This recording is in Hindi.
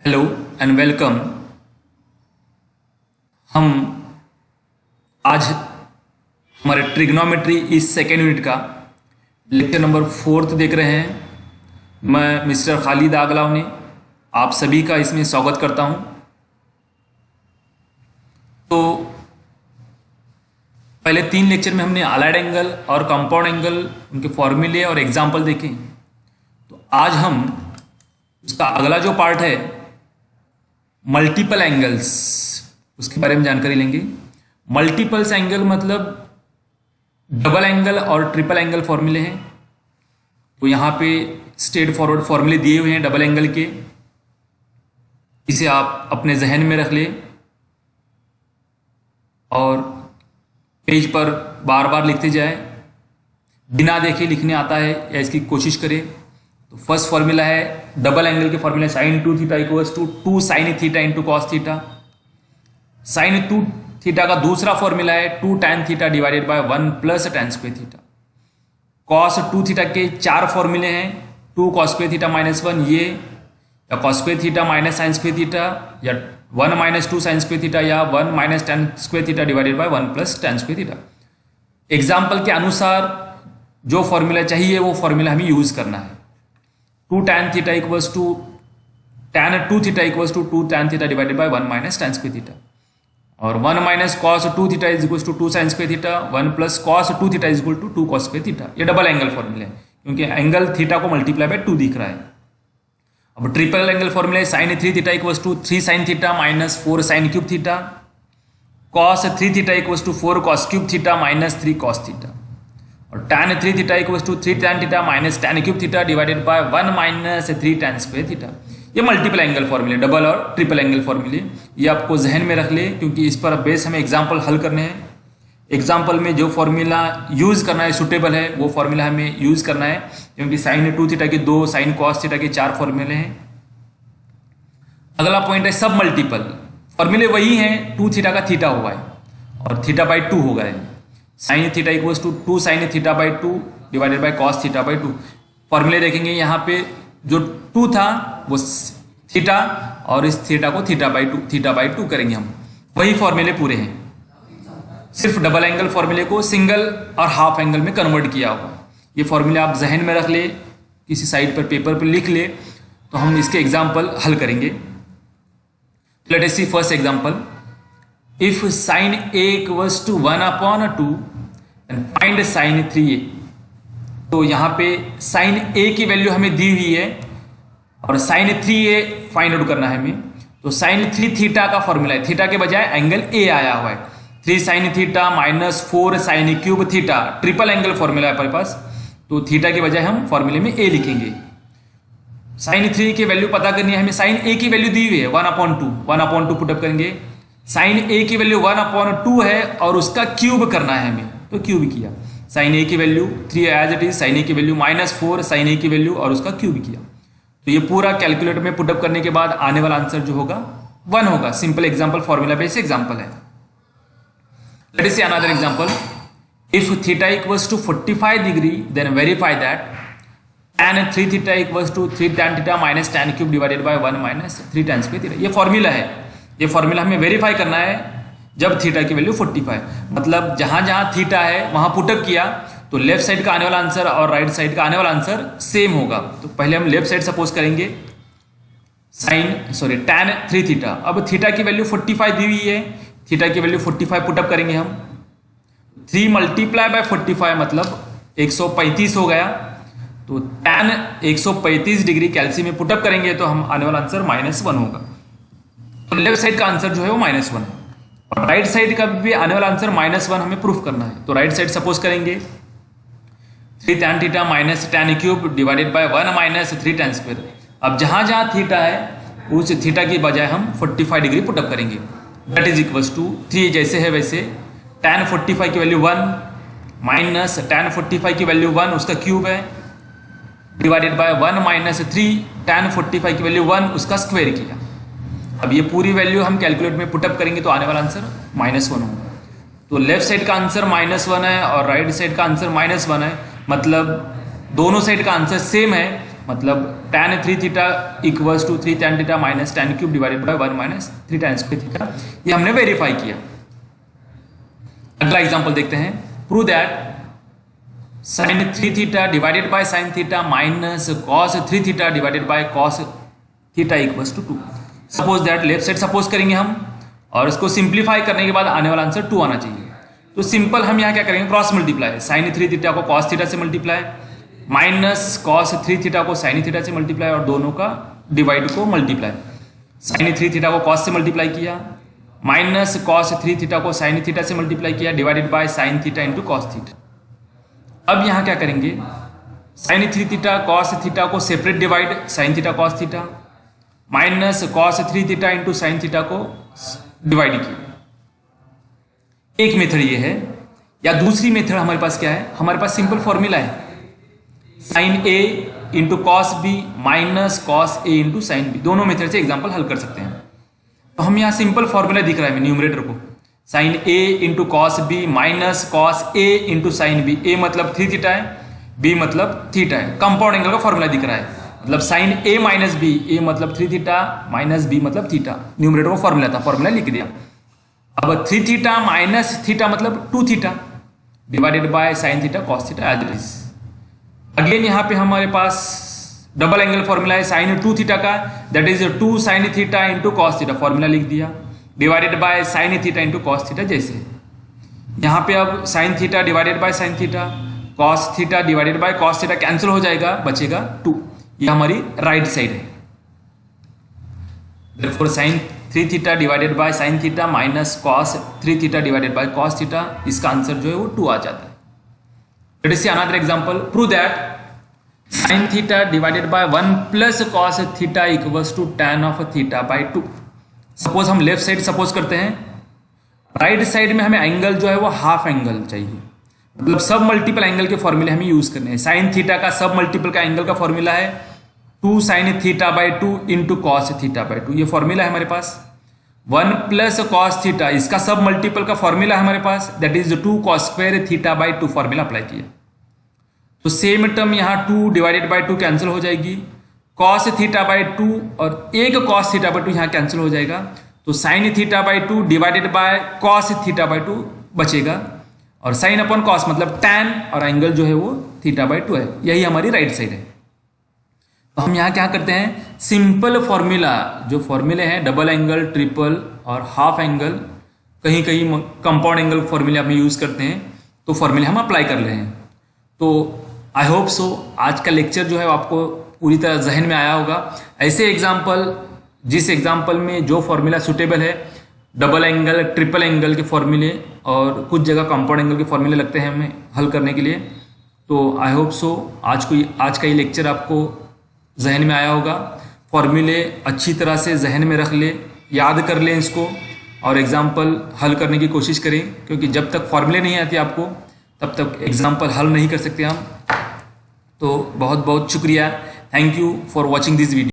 Hello and welcome. हम आज हमारे ट्रिग्नोमेट्री इस सेकेंड यूनिट का लेक्चर नंबर 4 देख रहे हैं। मैं मिस्टर खालिद आगलावनी आप सभी का इसमें स्वागत करता हूं। तो पहले 3 लेक्चर में हमने अलाइड एंगल और कंपाउंड एंगल, उनके फॉर्मूले और एग्जाम्पल देखे। तो आज हम उसका अगला जो पार्ट है मल्टीपल एंगल्स, उसके बारे में जानकारी लेंगे। मल्टीपल्स एंगल मतलब डबल एंगल और ट्रिपल एंगल फॉर्मूले हैं। तो यहाँ पे स्ट्रेट फॉरवर्ड फॉर्मूले दिए हुए हैं डबल एंगल के, इसे आप अपने जहन में रख ले और पेज पर बार बार लिखते जाए, बिना देखे लिखने आता है या इसकी कोशिश करें। तो फर्स्ट फॉर्मूला है डबल एंगल के formula sine 2 theta equals to 2 sine theta into cos theta. Sine 2 theta का दूसरा फॉर्मूला है 2 tan theta divided by 1 plus tan square theta. Cos 2 theta के 4 फॉर्मूले हैं, 2 कॉस स्क्वायर थीटा माइनस 1 ये, या cos square theta minus sine square theta, या 1 माइनस 2 साइन स्क्वायर थीटा, या 1 minus tan square theta divided by 1 plus tan square theta. Example के अनुसार जो फॉर्मूला चाहिए वो फॉर्मूला हमें यूज करना है। 2 tan theta equals to tan 2 theta equals to 2 tan theta divided by 1 minus tan square theta, और 1 minus cos 2 theta is equals to 2 sin square theta, 1 plus cos 2 theta is equal to 2 cos square theta. ये डबल एंगल फॉर्मूला है क्योंकि एंगल थीटा को मल्टीप्लाई बाय 2 दिख रहा है। अब ट्रिपल एंगल फॉर्मूला है sine 3 theta equals to 3 sin theta minus 4 sin cube theta, cos 3 theta equals to 4 cos cube theta minus 3 cos theta, और tan 3 theta equals to 3 tan theta minus tan cube theta divided by 1 minus 3 tan square theta. ये मल्टीपल एंगल फॉर्मूले, डबल और ट्रिपल एंगल फॉर्मूले, ये आपको जहन में रख ले क्योंकि इस पर बेस हमें एग्जांपल हल करने हैं। एग्जांपल में जो फॉर्मूला यूज करना है सुटेबल है वो फॉर्मूला हमें यूज करना है, क्योंकि साइन 2 थीटा के 2, साइन कॉस थीटा के 4 फॉर्मूले हैं। अगला पॉइंट है सब मल्टीपल फॉर्मूले वही हैं, 2 थीटा का थीटा हुआ है और थीटा बाई 2 हो गए। Sine theta equals to 2 sine theta by 2 divided by cos theta by 2। फॉर्मूले देखेंगे यहाँ पे जो 2 था वो थीटा और इस थीटा को थीटा बाई 2 करेंगे हम। वही फॉर्मूले पूरे हैं, सिर्फ डबल एंगल फॉर्मूले को सिंगल और हाफ एंगल में कन्वर्ट किया हुआ। ये फॉर्मूले आप जहन में रख ले, किसी साइड पर पेपर पर लिख ले, तो हम इसके एग्जाम्पल हल करेंगे। Let us see first example. If sin a equals to 1/2 and find sin 3a। तो यहाँ पे sin a की वैल्यू हमें दी हुई है और sin 3a फाइंड आउट करना है हमें। तो sin 3 थीटा का फॉर्मूला है, थीटा के बजाय एंगल a आया हुआ है, 3 sin theta minus 4 sin cube theta. Triple angle formula है हमारे पास, तो थीटा के बजाय हम फॉर्मूले में a लिखेंगे। sin 3 की वैल्यू पता करनी है हमें, sin a की वैल्यू दी हुई है 1/2 पुटअप करेंगे। साइन ए की वैल्यू 1/2 है और उसका क्यूब करना है हमें, तो क्यूब किया। साइन ए की value 3 as it is, sine A की वैल्यू -4 साइन ए की वैल्यू और उसका क्यूब किया। तो ये पूरा कैलकुलेटर में पुटअप करने के बाद आने वाला आंसर जो होगा 1 होगा। Simple example, formula based example है। Let us see another example. If theta equals to 45 degree then verify that tan 3 theta equals to 3 tan theta minus tan cube divided by 1 minus 3 tan square theta. ये फॉर्मूला है, ये फॉर्मूला हमें वेरीफाई करना है जब थीटा की वैल्यू 45, मतलब जहां जहां थीटा है वहां पुटअप किया तो लेफ्ट साइड का आने वाला आंसर और राइट साइड का आने वाला आंसर सेम होगा। तो पहले हम लेफ्ट साइड सपोज करेंगे tan 3 थीटा। अब थीटा की वैल्यू 45 दी हुई है, थीटा की वैल्यू 45 पुटअप करेंगे हम। 3 मल्टीप्लाई बाय 45 मतलब 135 हो गया। तो tan 135 डिग्री कैल्सी में पुटअप करेंगे तो हम आने वाला आंसर -1 होगा। तो लेफ्ट साइड का आंसर जो है वो -1 है और राइट साइड का भी आने वाला आंसर -1 हमें प्रूफ करना है। तो राइट साइड सपोज करेंगे 3 tan theta minus tan cube divided by 1 minus 3 tan square. अब जहां जहां थीटा है उस थीटा की बजाय हम 45 डिग्री पुटअप करेंगे। दैट इज इक्वल्स टू 3 जैसे है वैसे tan 45 की वैल्यू 1 माइनस tan 45 की वैल्यू 1 उसका क्यूब है डिवाइडेड बाय 1 माइनस 3 tan 45 की वैल्यू 1 उसका स्क्वायर किया। अब ये पूरी वैल्यू हम कैलकुलेट में पुटअप करेंगे तो आने वाला आंसर -1 होगा। तो लेफ्ट साइड का आंसर -1 है और राइट साइड का आंसर -1 है, मतलब दोनों साइड का आंसर सेम है, मतलब tan 3 theta equals to 3 tan theta minus tan cube divided by 1 minus 3 tan square theta, ये हमने वेरीफाई किया। अगला एग्जांपल देखते हैं। Prove that sin 3 theta divided by sin theta minus cos 3 theta divided by cos theta equals to 2। Suppose that left side suppose करेंगे हम, और इसको सिंप्लीफाई करने के बाद आने वाला आंसर 2 आना चाहिए। तो सिंपल हम यहाँ क्या करेंगे, क्रॉस मल्टीप्लाई, sin 3 थीटा को cos थीटा से मल्टीप्लाई माइनस cos 3 थीटा को sin थीटा से मल्टीप्लाई, और दोनों का डिवाइड को मल्टीप्लाई। sin 3 थीटा को cos से मल्टीप्लाई किया, माइनस cos 3 थीटा को sin थीटा से मल्टीप्लाई किया, divided by sin theta into cos theta. अब यहाँ क्या करेंगे, sin 3 थीटा cos थीटा को separate divide, sin theta cos theta, minus cos 3 theta into sin theta को डिवाइड किया। एक मेथड ये है, या दूसरी मेथड हमारे पास क्या है, हमारे पास सिंपल फॉर्मूला है sin a into cos B minus cos A into sine B. दोनों मेथड से एग्जाम्पल हल कर सकते हैं। तो हम यहाँ सिंपल फॉर्मूला दिख रहा है न्यूमरेटर को, sin a into cos B minus cos A into sine B. A मतलब 3 थीटा है, बी मतलब थीटा है, कंपाउंड एंगल का फॉर्मूला दिख रहा है, मतलब sin a माइनस बी, ए मतलब 3 थीटा माइनस बी मतलब थीटा, न्यूमरेटर को फॉर्मूला था, फॉर्मूला लिख दिया। अब 3 थीटा माइनस थीटा मतलब 2 theta divided by sine theta cos theta as it is. Again यहाँ पे हमारे पास डबल एंगल फॉर्मूला है साइन 2 थीटा का, that is 2 sine theta into cos theta, formula लिख दिया, divided by sine theta into cos theta. जैसे यहाँ पे अब sine theta divided by sine theta, cos theta divided by cos theta cancel हो जाएगा, बचेगा 2। ये हमारी राइट साइड है। therefore sin 3 theta divided by sine theta minus cos 3 theta divided by cos theta, इसका आंसर जो है वो 2 आ जाता है। Let us see another example. Prove that sin theta divided by 1 plus cos theta equals to tan of theta by 2। Suppose हम लेफ्ट साइड सपोज करते हैं, राइट साइड में हमें एंगल जो है वो हाफ एंगल चाहिए, मतलब सब मल्टीपल एंगल के फॉर्मूले हमें यूज करने हैं। sin थीटा का सब मल्टीपल का एंगल का फॉर्मूला है 2 sine theta by 2 into cos theta by 2, ये फॉर्मूला है हमारे पास। 1 प्लस कॉस थीटा, इसका सब मल्टीपल का फॉर्मूला है हमारे पास, that is 2 cos square theta by 2, formula apply किया। तो सेम टर्म यहाँ 2 डिवाइडेड बाय 2 कैंसिल हो जाएगी, कॉस थीटा बाय 2 और एक कॉस थीटा बाय 2 यहाँ कैंसिल हो जाएगा, तो sine theta by 2 divided by cos theta by 2 बचेगा, और साइन अपॉन कॉस मतलब tan, और एंगल जो है वो थीटा बाय 2 है। यही हमारी राइट साइड है। तो हम यहाँ क्या करते हैं, सिंपल फॉर्मूला, जो फॉर्मूले हैं डबल एंगल, ट्रिपल और हाफ एंगल, कहीं कहीं कंपाउंड एंगल फॉर्मूले हम यूज करते हैं, तो फॉर्मूले हम अप्लाई कर रहे हैं। तो आई होप सो आज का लेक्चर जो है आपको पूरी तरह जहन में आया होगा। ऐसे एग्जाम्पल, जिस एग्जाम्पल में जो फॉर्मूला सुटेबल है, डबल एंगल, ट्रिपल एंगल के फॉर्मूले और कुछ जगह कंपाउंड एंगल के फॉर्मूले लगते हैं हमें हल करने के लिए। तो आई होप सो आज का ये लेक्चर आपको जहन में आया होगा। फॉर्मूले अच्छी तरह से जहन में रख ले, याद कर लें इसको, और एग्जाम्पल हल करने की कोशिश करें, क्योंकि जब तक फॉर्मूले नहीं आते आपको तब तक एग्जाम्पल हल नहीं कर सकते हम। तो बहुत बहुत शुक्रिया, thank you for watching this video.